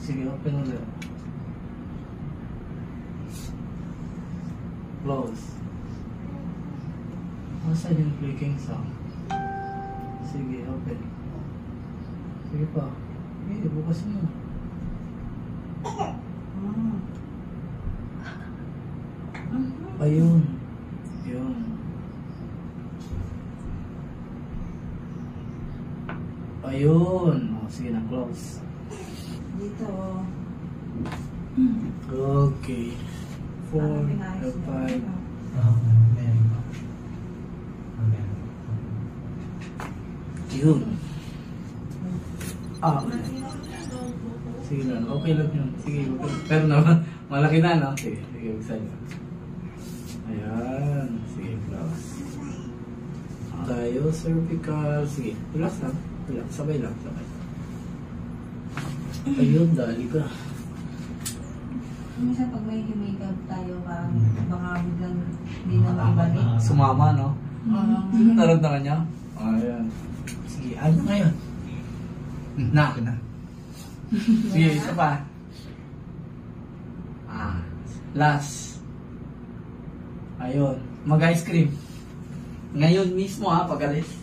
Sige, open ulit. Close. Asa yung clicking sound? Sige, open. Sige pa. Eh, bukas mo. Ayun. Yun. Ayun. O, sige na, close. Dito. Okay. 4 or 5. Yun. Ah. Sige lang. Okay lang yun. Sige, okay. Pero naman, malaki na, no? Sige, sige, buksan nyo. Ayan. Sige, close. Tayo, cervical. Sige, relax lang. Relax. Sabay lang, sabay. Ayun, dali ka. Minsan pag may humikap tayo, parang baka biglang hindi na maibalik. Sumama, no? Naramdaman niya? Ayan. Sige, ano ngayon? Na. Sige, isa pa. Last. Ayun. Mag-ice cream. Ngayon mismo ha, pag-alis.